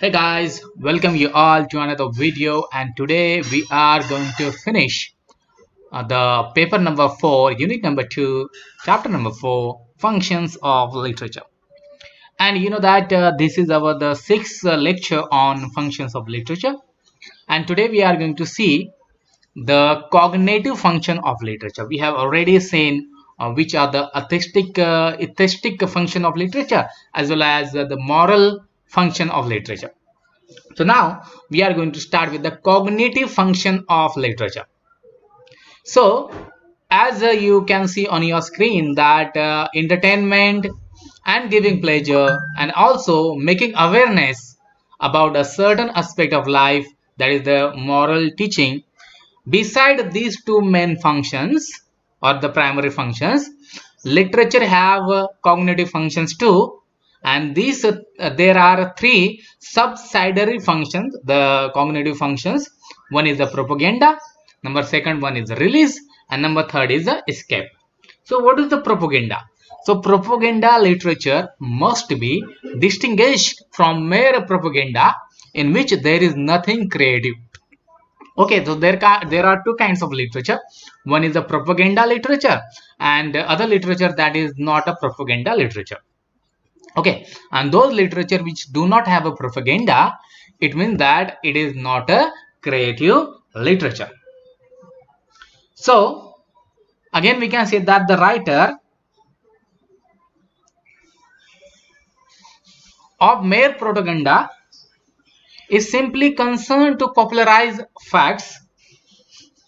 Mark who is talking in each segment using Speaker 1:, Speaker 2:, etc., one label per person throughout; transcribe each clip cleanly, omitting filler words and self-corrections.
Speaker 1: Hey guys, welcome you all to another video, and today we are going to finish the paper number 4, unit number 2, chapter number 4, functions of literature. And you know that this is our the sixth lecture on functions of literature, and today we are going to see the cognitive function of literature. We have already seen which are the aesthetic function of literature as well as the moral function of literature. So now we are going to start with the cognitive function of literature. So as you can see on your screen that entertainment and giving pleasure and also making awareness about a certain aspect of life, that is the moral teaching. Beside these two main functions or the primary functions, literature have cognitive functions too, and these there are three subsidiary functions, the cognitive functions. One is the propaganda, number second one is the release, and number third is the escape. So what is the propaganda? So propaganda literature must be distinguished from mere propaganda in which there is nothing creative. Okay, so there are two kinds of literature. One is the propaganda literature and other literature that is not a propaganda literature. Okay, and those literature which do not have a propaganda, it means that it is not a creative literature. So again we can say that the writer of mere propaganda is simply concerned to popularize facts,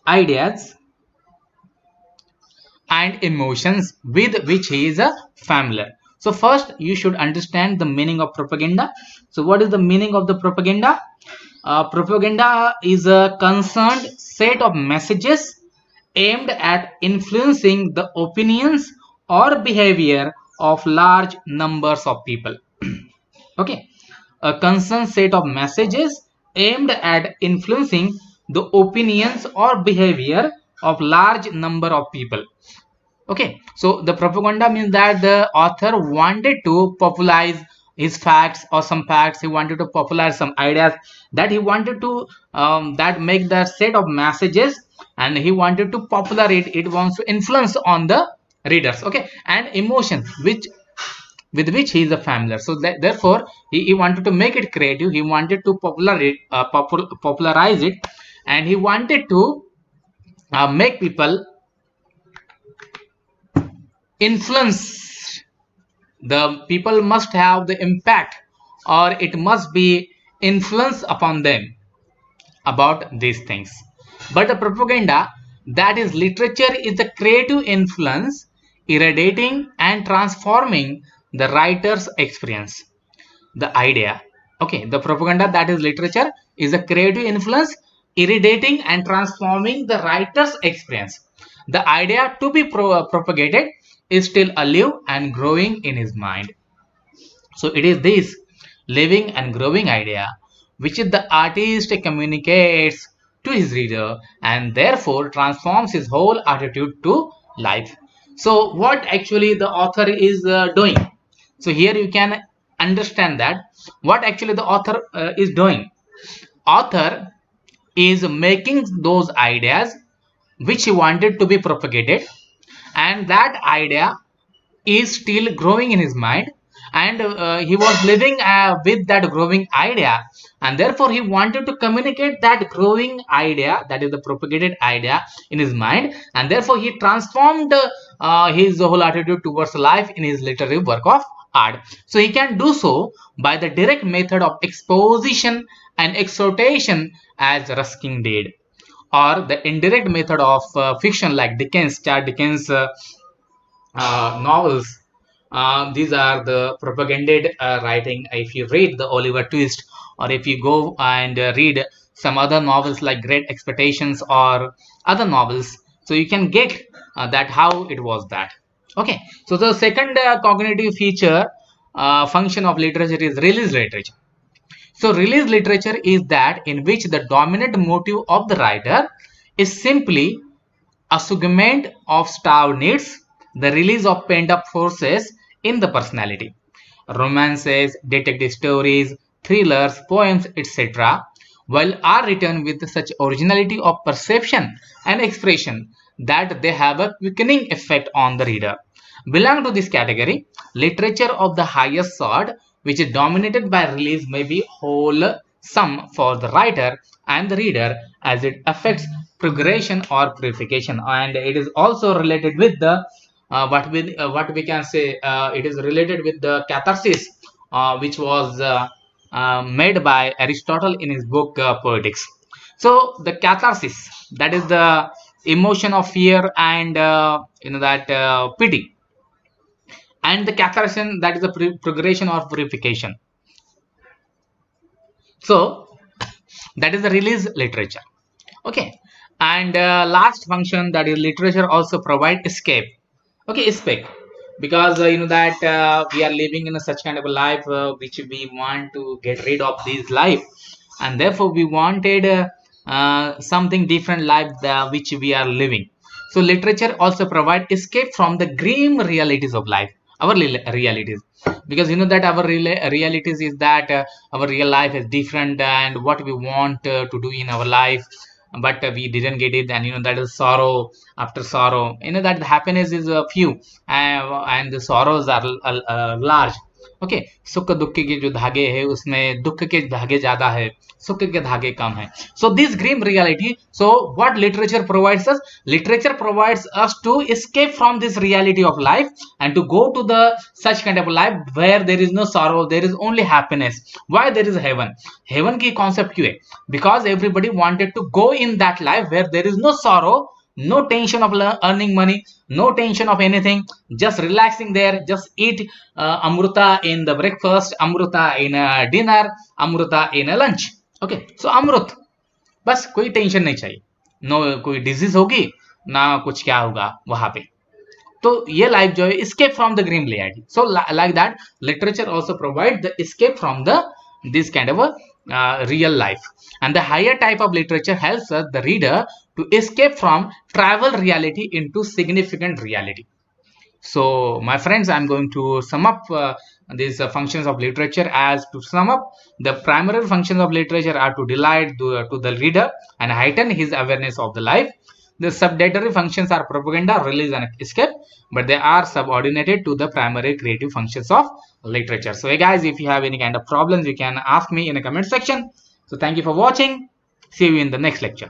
Speaker 1: ideas and emotions with which he is familiar. So first you should understand the meaning of propaganda. So what is the meaning of the propaganda? Propaganda is a concerned set of messages aimed at influencing the opinions or behavior of large numbers of people. Okay, a concerned set of messages aimed at influencing the opinions or behavior of large number of people. Okay, so the propaganda means that the author wanted to popularize his facts or some facts. He wanted to popularize some ideas that he wanted to that make that set of messages, and he wanted to popularize it. It wants to influence on the readers. Okay, and emotions with which he is a familiar. So therefore he wanted to make it creative. He wanted to popularize it, and he wanted to make people influence. The people must have the impact, or it must be influence upon them about these things. But the propaganda, that is literature, is the creative influence irradiating and transforming the writer's experience, the idea. Okay, the propaganda, that is literature, is a creative influence irradiating and transforming the writer's experience. The idea to be propagated is still alive and growing in his mind. So it is this living and growing idea which the artist communicates to his reader and therefore transforms his whole attitude to life. So what actually the author is doing? So here you can understand that what actually the author is doing. Author is making those ideas which he wanted to be propagated, and that idea is still growing in his mind, and he was living with that growing idea, and therefore he wanted to communicate that growing idea, that is the propagated idea, in his mind, and therefore he transformed his whole attitude towards life in his literary work of art. So he can do so by the direct method of exposition and exhortation as Ruskin did, or the indirect method of fiction like Charles Dickens novels. These are the propaganded writing. If you read the Oliver Twist, or if you go and read some other novels like Great Expectations or other novels, so you can get that how it was that. Okay, so the second cognitive feature function of literature is release literature. So release literature is that in which the dominant motive of the writer is simply assuagement of starved needs, the release of pent-up forces in the personality. Romances, detective stories, thrillers, poems, etc., while are written with such originality of perception and expression that they have a quickening effect on the reader. Belong to this category, literature of the highest sort, which is dominated by release, may be wholesome for the writer and the reader as it affects progression or purification, and it is also related with the what we can say, it is related with the catharsis, which was made by Aristotle in his book Poetics. So the catharsis, that is the emotion of fear and that pity, and the catharsis, that is the progression or purification. So that is the release literature. Okay, and last function, that is literature also provide escape. Okay, escape, because that we are living in a such kind of a life which we want to get rid of this life, and therefore we wanted something different life which we are living. So literature also provide escape from the grim realities of life, our realities, because that our realities is that our real life is different and what we want to do in our life, but we didn't get it, and that is sorrow after sorrow. That happiness is few, and the sorrows are large. Okay, सुख दुख के जो धागे है उसमें दुख के धागे ज्यादा है, सुख के धागे कम है. So this grim reality, so what literature provides us? Literature provides us to escape from this reality of life and to go to the such kind of life where there is no sorrow, there is only happiness. Why there is heaven? Heaven की concept क्यों है? Because everybody wanted to go in that life where there is no sorrow, no tension of earning money, no tension of anything, just relaxing there, just eat amruta in the breakfast, amruta in a dinner, amruta in a lunch. Okay, so amrut, बस कोई tension नहीं चाहिए, no कोई disease होगी ना कुछ क्या होगा वहां पे. तो ये लाइफ जो है escape from the grim reality. So like that literature also provide the escape from the this kind of a real life, and the higher type of literature helps us the reader to escape from travel reality into significant reality. So my friends, I'm going to sum up these functions of literature. As to sum up, the primary functions of literature are to delight to the reader and heighten his awareness of the life. The subsidiary functions are propaganda, release, and escape, but they are subordinated to the primary creative functions of literature. So hey guys, if you have any kind of problems, you can ask me in the comment section. So thank you for watching. See you in the next lecture.